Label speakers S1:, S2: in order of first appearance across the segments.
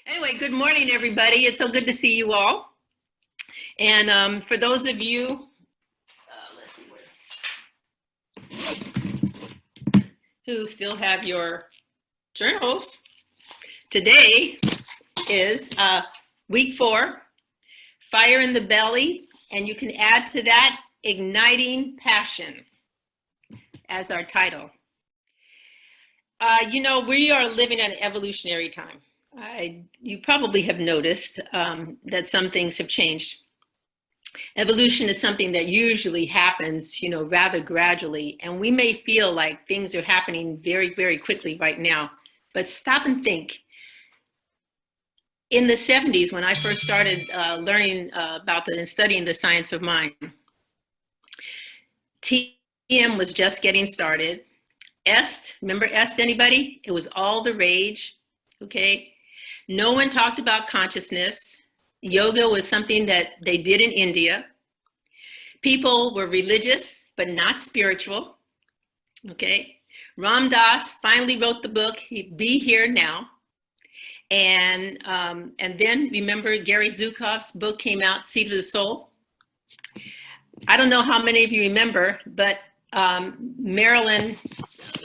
S1: Anyway, good morning, everybody. It's so good to see you all. And for those of you, who still have your journals, today is week 4, Fire in the Belly, and you can add to that Igniting Passion as our title. We are living at an evolutionary time. You probably have noticed that some things have changed. Evolution is something that usually happens, rather gradually, and we may feel like things are happening very, very quickly right now. But stop and think. In the 70s, when I first started learning about and studying the science of mind, TM was just getting started. EST, remember EST, anybody? It was all the rage, okay? No one talked about consciousness. Yoga was something that they did in India. People were religious, but not spiritual, okay? Ram Dass finally wrote the book, Be Here Now. And then remember Gary Zukav's book came out, Seed of the Soul. I don't know how many of you remember, but Marilyn,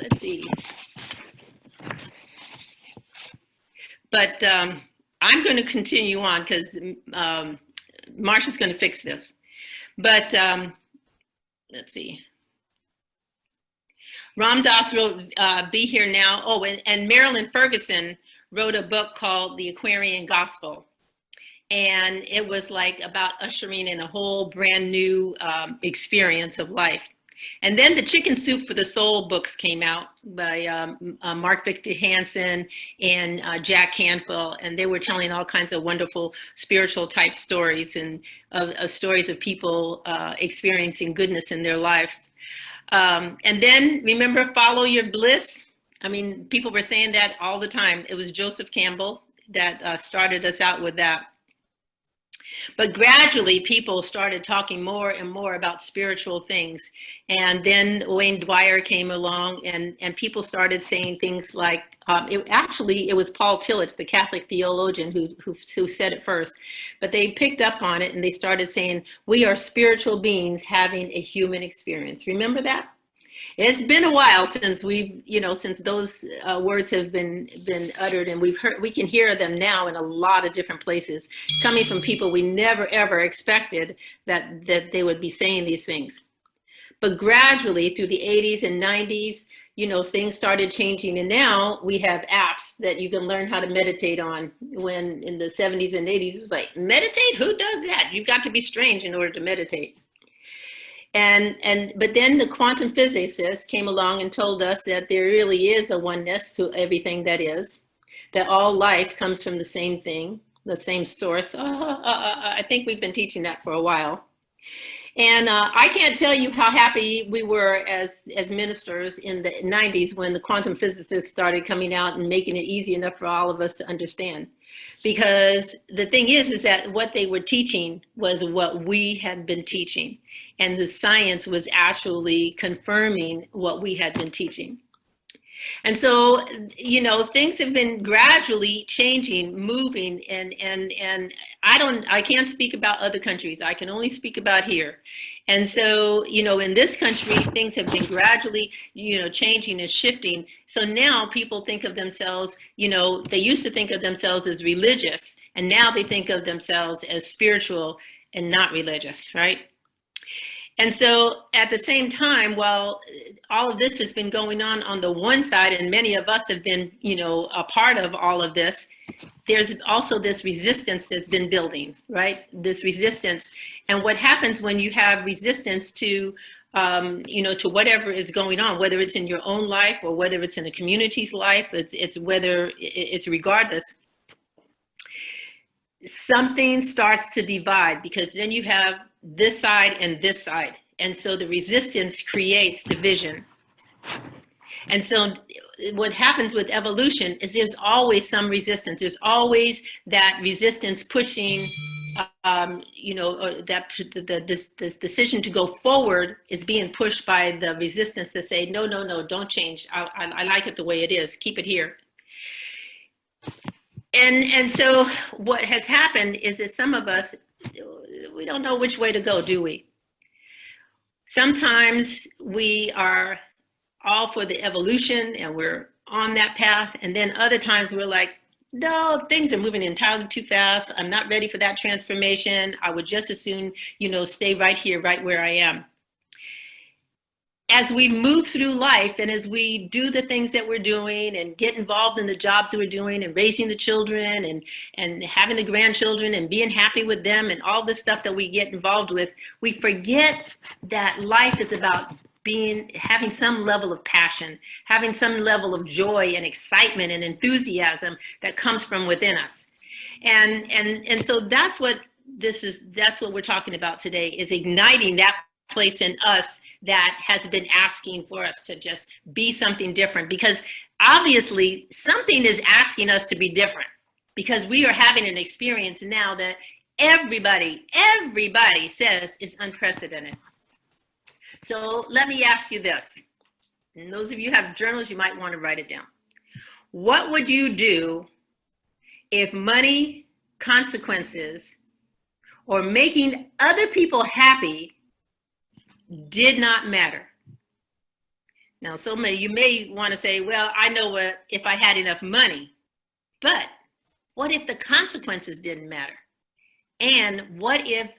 S1: let's see. But I'm going to continue on because Marsha's going to fix this. But let's see. Ram Dass wrote Be Here Now. Oh, and Marilyn Ferguson wrote a book called The Aquarian Gospel. And it was like about ushering in a whole brand new experience of life. And then the Chicken Soup for the Soul books came out by Mark Victor Hansen and Jack Canfield, and they were telling all kinds of wonderful spiritual type stories and stories of people experiencing goodness in their life. And then remember Follow Your Bliss? I mean, people were saying that all the time. It was Joseph Campbell that started us out with that. But gradually, people started talking more and more about spiritual things. And then Wayne Dwyer came along, and people started saying things like, it was Paul Tillich, the Catholic theologian, who said it first. But they picked up on it, and they started saying, we are spiritual beings having a human experience. Remember that? It's been a while since since those words have been uttered, and we can hear them now in a lot of different places, coming from people we never ever expected that they would be saying these things. But gradually, through the 80s and 90s, things started changing, and now we have apps that you can learn how to meditate on. When in the 70s and 80s, it was like, meditate? Who does that? You've got to be strange in order to meditate. But then the quantum physicists came along and told us that there really is a oneness to everything that is, that all life comes from the same thing, the same source. I think we've been teaching that for a while. And I can't tell you how happy we were as ministers in the 90s when the quantum physicists started coming out and making it easy enough for all of us to understand. Because the thing is that what they were teaching was what we had been teaching. And the science was actually confirming what we had been teaching. And so, things have been gradually changing, moving, and I can't speak about other countries. I can only speak about here. And so, in this country, things have been gradually, changing and shifting. So now people think of themselves, they used to think of themselves as religious, and now they think of themselves as spiritual and not religious, right? And so at the same time, while all of this has been going on the one side, and many of us have been, a part of all of this, there's also this resistance that's been building, right? This resistance. And what happens when you have resistance to, to whatever is going on, whether it's in your own life or whether it's in a community's life, it's regardless. Something starts to divide, because then you have this side and this side. And so the resistance creates division. And so what happens with evolution is there's always some resistance. There's always that resistance pushing, this decision to go forward is being pushed by the resistance to say, no, don't change. I like it the way it is. Keep it here. And so what has happened is that some of us, we don't know which way to go, do we? Sometimes we are all for the evolution and we're on that path. And then other times we're like, no, things are moving entirely too fast. I'm not ready for that transformation. I would just as soon, stay right here, right where I am. As we move through life and as we do the things that we're doing and get involved in the jobs that we're doing and raising the children and having the grandchildren and being happy with them and all the stuff that we get involved with, we forget that life is about having some level of passion, having some level of joy and excitement and enthusiasm that comes from within us. And so that's what we're talking about today, is igniting that place in us that has been asking for us to just be something different, because obviously something is asking us to be different, because we are having an experience now that everybody says is unprecedented. So let me ask you this, and those of you who have journals, you might want to write it down. What would you do if money, consequences, or making other people happy did not matter? Now, you may want to say, well, I know what if I had enough money, but what if the consequences didn't matter? And what if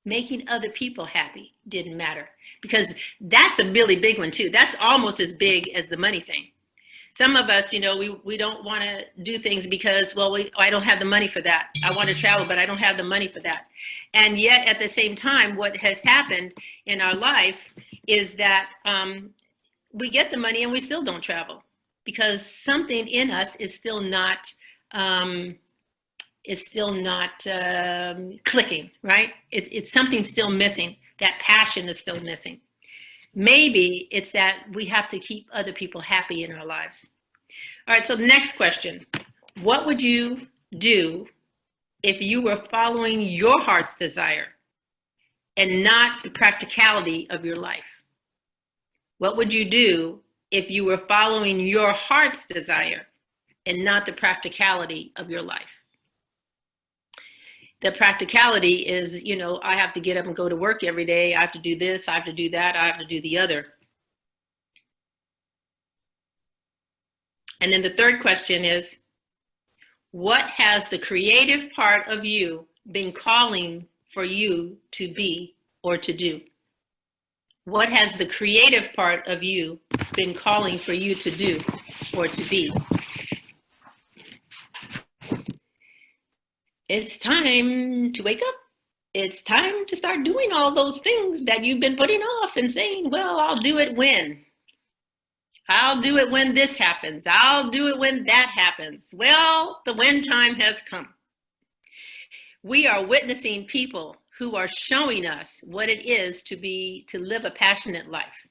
S1: making other people happy didn't matter? Because that's a really big one too. That's almost as big as the money thing. Some of us, we don't want to do things because, I don't have the money for that. I want to travel, but I don't have the money for that. And yet at the same time, what has happened in our life is that we get the money and we still don't travel, because something in us is still not clicking, right? It's something still missing. That passion is still missing. Maybe it's that we have to keep other people happy in our lives. All right, so the next question. What would you do if you were following your heart's desire and not the practicality of your life? What would you do if you were following your heart's desire and not the practicality of your life? The practicality is, I have to get up and go to work every day. I have to do this, I have to do that, I have to do the other. And then the third question is, what has the creative part of you been calling for you to be or to do? What has the creative part of you been calling for you to do or to be? It's time to wake up. It's time to start doing all those things that you've been putting off and saying, well, I'll do it when. I'll do it when this happens. I'll do it when that happens. Well, the when time has come. We are witnessing people who are showing us what it is to live a passionate life.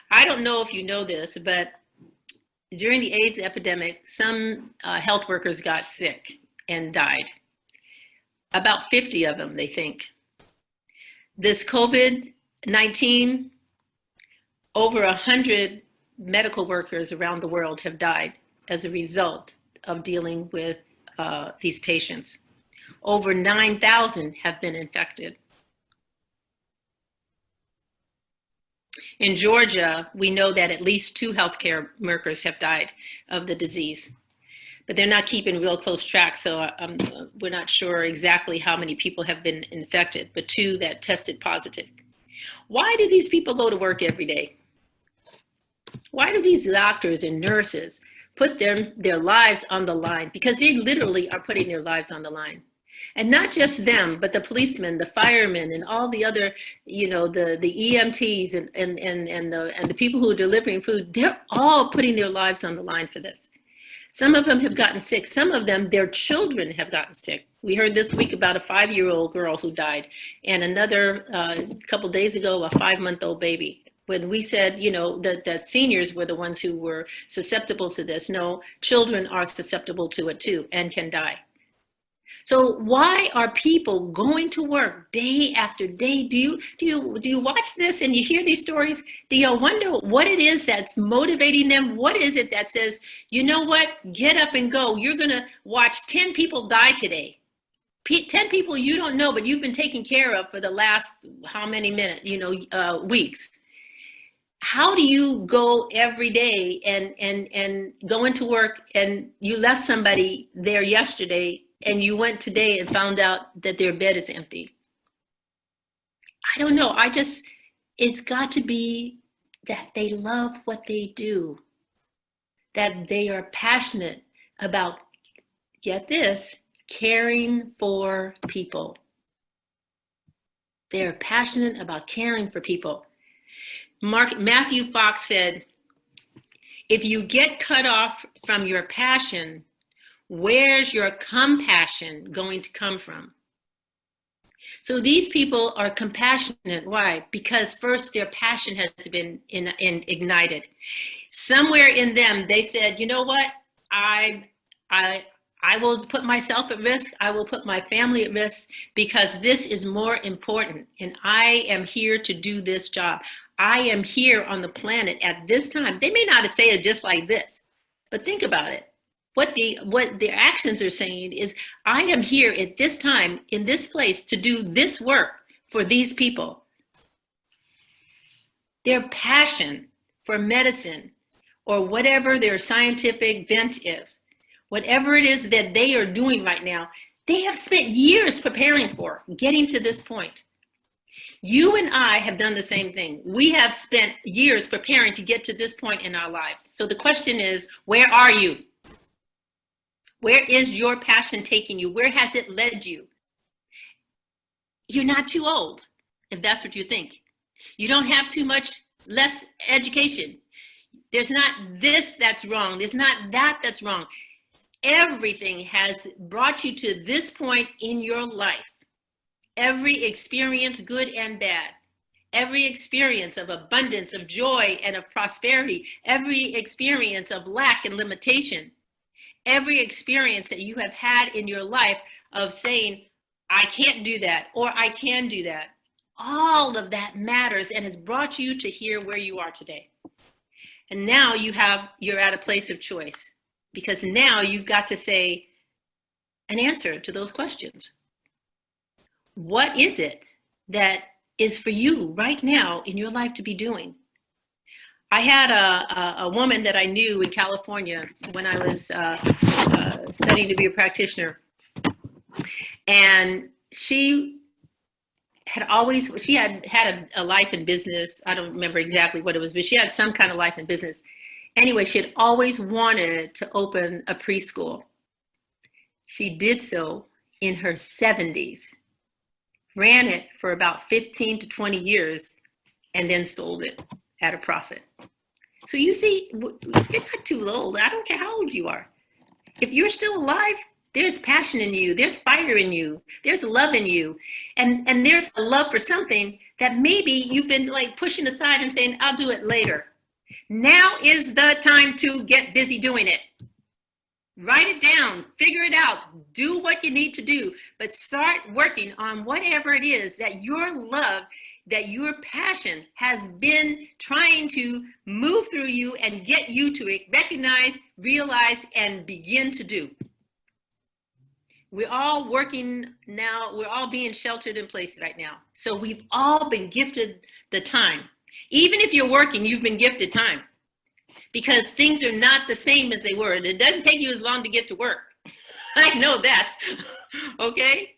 S1: I don't know if you know this, but during the AIDS epidemic, some health workers got sick and died. About 50 of them, they think. This COVID-19, over 100 medical workers around the world have died as a result of dealing with these patients. Over 9,000 have been infected. In Georgia, we know that at least 2 healthcare workers have died of the disease, but they're not keeping real close track, so we're not sure exactly how many people have been infected, but 2 that tested positive. Why do these people go to work every day? Why do these doctors and nurses put their lives on the line? Because they literally are putting their lives on the line. And not just them, but the policemen, the firemen, and all the other, the EMTs and the people who are delivering food, they're all putting their lives on the line for this. Some of them have gotten sick. Some of them, their children have gotten sick. We heard this week about a 5-year-old girl who died, and another couple days ago, a 5-month-old baby. When we said, that seniors were the ones who were susceptible to this, no, children are susceptible to it too and can die. So why are people going to work day after day? Do you watch this and you hear these stories? Do you wonder what it is that's motivating them? What is it that says, you know what, get up and go. You're going to watch 10 people die today. 10 people you don't know, but you've been taken care of for the last how many minutes, weeks. How do you go every day and go into work and you left somebody there yesterday and you went today and found out that their bed is empty? I don't know. It's got to be that they love what they do, that they are passionate about, get this, caring for people. They're passionate about caring for people. Matthew Fox said, if you get cut off from your passion, where's your compassion going to come from? So these people are compassionate. Why? Because first their passion has been ignited. Somewhere in them, they said, you know what? I will put myself at risk. I will put my family at risk because this is more important. And I am here to do this job. I am here on the planet at this time. They may not say it just like this, but think about it. What their actions are saying is, I am here at this time, in this place, to do this work for these people. Their passion for medicine or whatever their scientific bent is, whatever it is that they are doing right now, they have spent years preparing for, getting to this point. You and I have done the same thing. We have spent years preparing to get to this point in our lives. So the question is, where are you? Where is your passion taking you? Where has it led you? You're not too old, if that's what you think. You don't have too much less education. There's not this that's wrong. There's not that that's wrong. Everything has brought you to this point in your life. Every experience, good and bad. Every experience of abundance, of joy, and of prosperity. Every experience of lack and limitation. Every experience that you have had in your life of saying, I can't do that, or I can do that. All of that matters and has brought you to here where you are today. And now you're at a place of choice, because now you've got to say an answer to those questions. What is it that is for you right now in your life to be doing? I had a woman that I knew in California when I was studying to be a practitioner. And she had a life in business. I don't remember exactly what it was, but she had some kind of life in business. Anyway, she had always wanted to open a preschool. She did so in her 70s, ran it for about 15 to 20 years, and then sold it at a profit. So you see, you're not too old. I don't care how old you are. If you're still alive, there's passion in you. There's fire in you. There's love in you. And there's a love for something that maybe you've been like pushing aside and saying, I'll do it later. Now is the time to get busy doing it. Write it down, figure it out, do what you need to do, but start working on whatever it is that your love, that your passion has been trying to move through you and get you to recognize, realize, and begin to do. We're all working now. We're all being sheltered in place right now. So we've all been gifted the time. Even if you're working, you've been gifted time, because things are not the same as they were. And it doesn't take you as long to get to work. I know that, okay?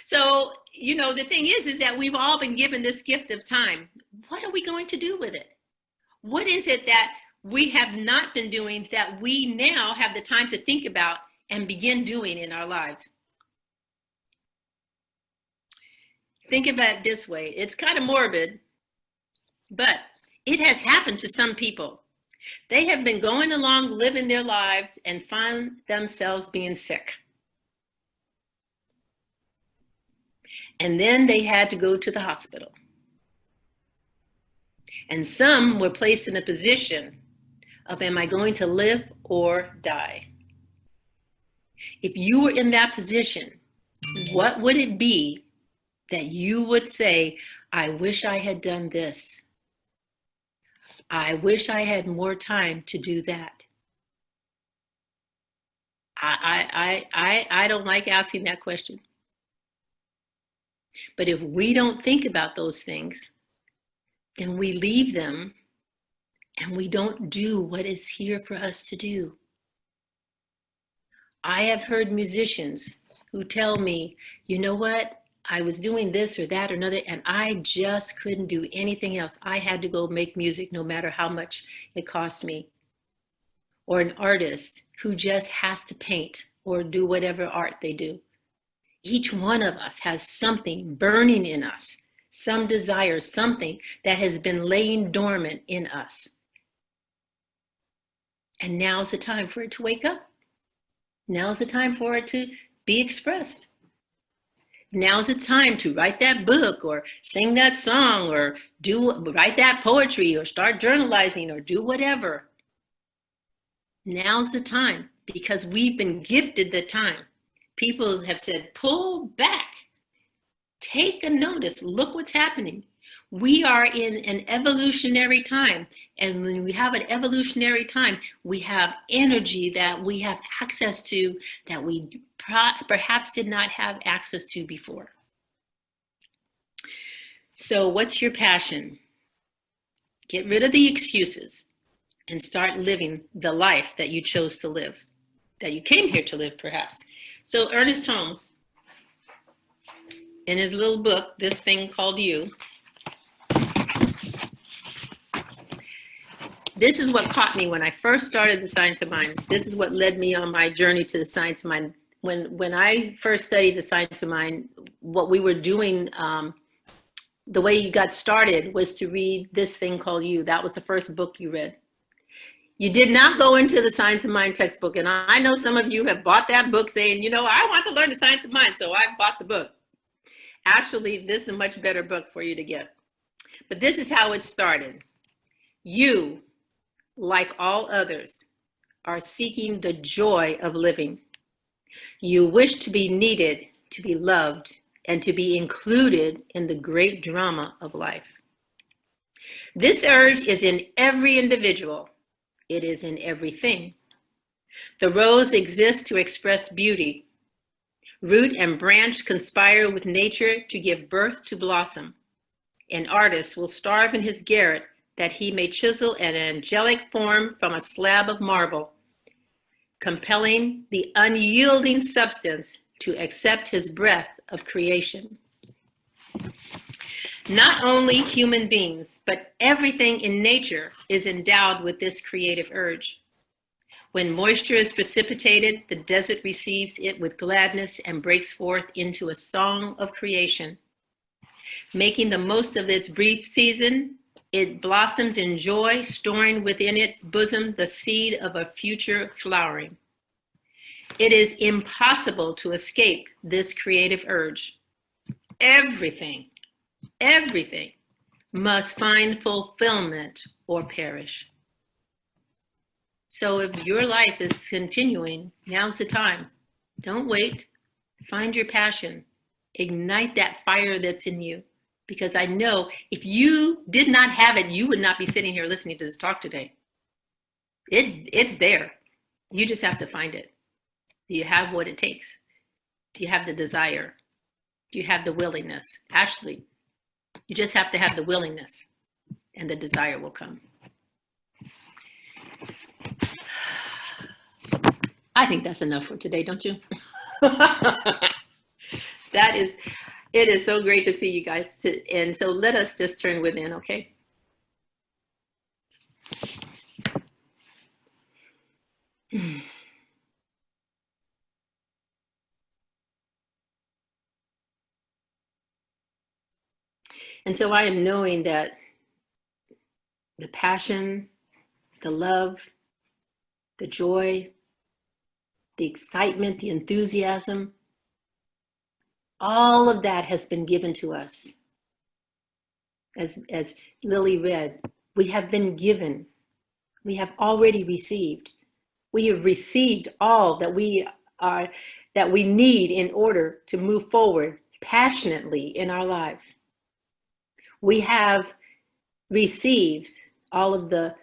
S1: So, the thing is that we've all been given this gift of time. What are we going to do with it? What is it that we have not been doing that we now have the time to think about and begin doing in our lives? Think about it this way. It's kind of morbid, but it has happened to some people. They have been going along, living their lives, and find themselves being sick. And then they had to go to the hospital. And some were placed in a position of, am I going to live or die? If you were in that position, What would it be that you would say, I wish I had done this. I wish I had more time to do that. I don't like asking that question. But if we don't think about those things, then we leave them and we don't do what is here for us to do. I have heard musicians who tell me, you know what? I was doing this or that or another, and I just couldn't do anything else. I had to go make music no matter how much it cost me. Or an artist who just has to paint or do whatever art they do. Each one of us has something burning in us, some desire, something that has been laying dormant in us. And now's the time for it to wake up. Now's the time for it to be expressed. Now's the time to write that book or sing that song or write that poetry or start journalizing or do whatever. Now's the time, because we've been gifted the time. People have said, pull back, take a notice, look what's happening. We are in an evolutionary time. And when we have an evolutionary time, we have energy that we have access to that we perhaps did not have access to before. So what's your passion? Get rid of the excuses and start living the life that you chose to live, that you came here to live, perhaps. So Ernest Holmes, in his little book, This Thing Called You, this is what caught me when I first started the Science of Mind. This is what led me on my journey to the Science of Mind. When I first studied the Science of Mind, what we were doing, the way you got started was to read This Thing Called You. That was the first book you read. You did not go into the Science of Mind textbook. And I know some of you have bought that book saying, you know, I want to learn the Science of Mind, so I bought the book. Actually, this is a much better book for you to get. But this is how it started. You, like all others, are seeking the joy of living. You wish to be needed, to be loved, and to be included in the great drama of life. This urge is in every individual. It is in everything. The rose exists to express beauty. Root and branch conspire with nature to give birth to blossom. An artist will starve in his garret that he may chisel an angelic form from a slab of marble, compelling the unyielding substance to accept his breath of creation. Not only human beings, but everything in nature is endowed with this creative urge. When moisture is precipitated, the desert receives it with gladness and breaks forth into a song of creation. Making the most of its brief season, it blossoms in joy, storing within its bosom the seed of a future flowering. It is impossible to escape this creative urge. Everything must find fulfillment or perish. So if your life is continuing, now's the time. Don't wait. Find your passion. Ignite that fire that's in you. Because I know if you did not have it, you would not be sitting here listening to this talk today. It's there. You just have to find it. Do you have what it takes? Do you have the desire? Do you have the willingness? Actually, you just have to have the willingness, and the desire will come. I think that's enough for today, don't you? It is so great to see you guys. And so let us just turn within, okay? And so I am knowing that the passion, the love, the joy, the excitement, the enthusiasm, all of that has been given to us. As Lily read, we have been given. We have already received. We have received all that we are that we need in order to move forward passionately in our lives. We have received all of the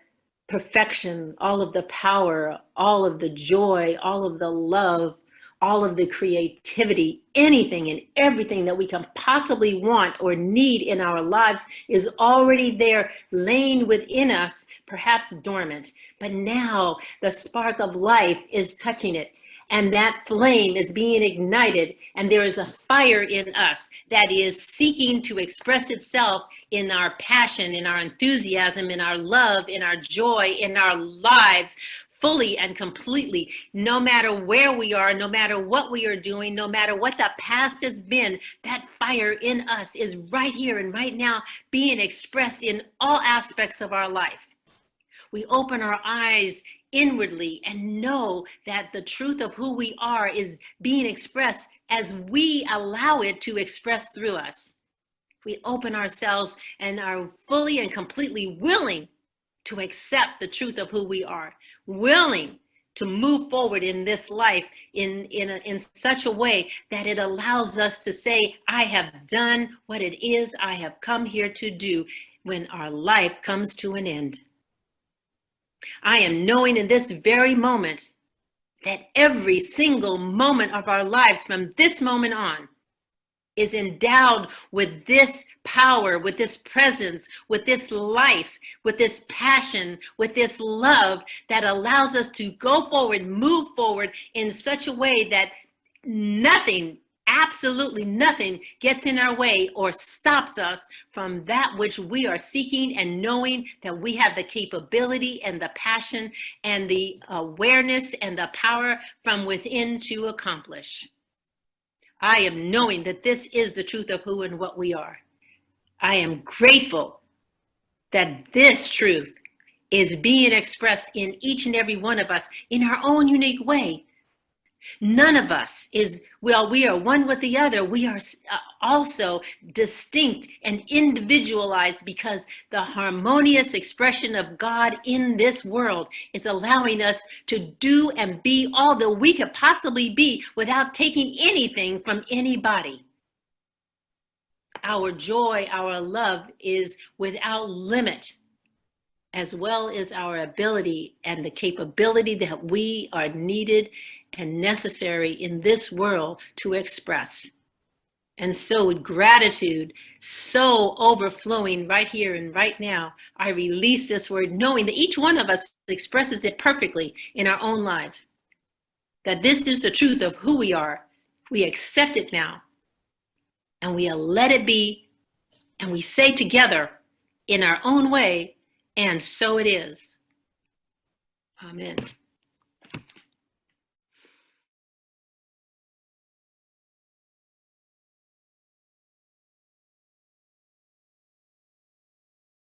S1: perfection, all of the power, all of the joy, all of the love, all of the creativity, anything and everything that we can possibly want or need in our lives is already there, laying within us, perhaps dormant. But now the spark of life is touching it. And that flame is being ignited, and there is a fire in us that is seeking to express itself in our passion, in our enthusiasm, in our love, in our joy, in our lives, fully and completely, no matter where we are, no matter what we are doing, no matter what the past has been. That fire in us is right here and right now being expressed in all aspects of our life. We open our eyes inwardly and know that the truth of who we are is being expressed as we allow it to express through us. We open ourselves and are fully and completely willing to accept the truth of who we are, willing to move forward in this life in such a way that it allows us to say, I have done what it is I have come here to do when our life comes to an end. I am knowing in this very moment that every single moment of our lives from this moment on is endowed with this power, with this presence, with this life, with this passion, with this love that allows us to go forward, move forward in such a way that nothing, absolutely nothing gets in our way or stops us from that which we are seeking, and knowing that we have the capability and the passion and the awareness and the power from within to accomplish. I am knowing that this is the truth of who and what we are. I am grateful that this truth is being expressed in each and every one of us in our own unique way. None of us is, well, we are one with the other. We are also distinct and individualized because the harmonious expression of God in this world is allowing us to do and be all that we could possibly be without taking anything from anybody. Our joy, our love is without limit, as well as our ability and the capability that we are needed and necessary in this world to express. And so with gratitude so overflowing right here and right now, I release this word, knowing that each one of us expresses it perfectly in our own lives. That this is the truth of who we are. We accept it now, and we let it be, and we say together in our own way, and so it is. Amen.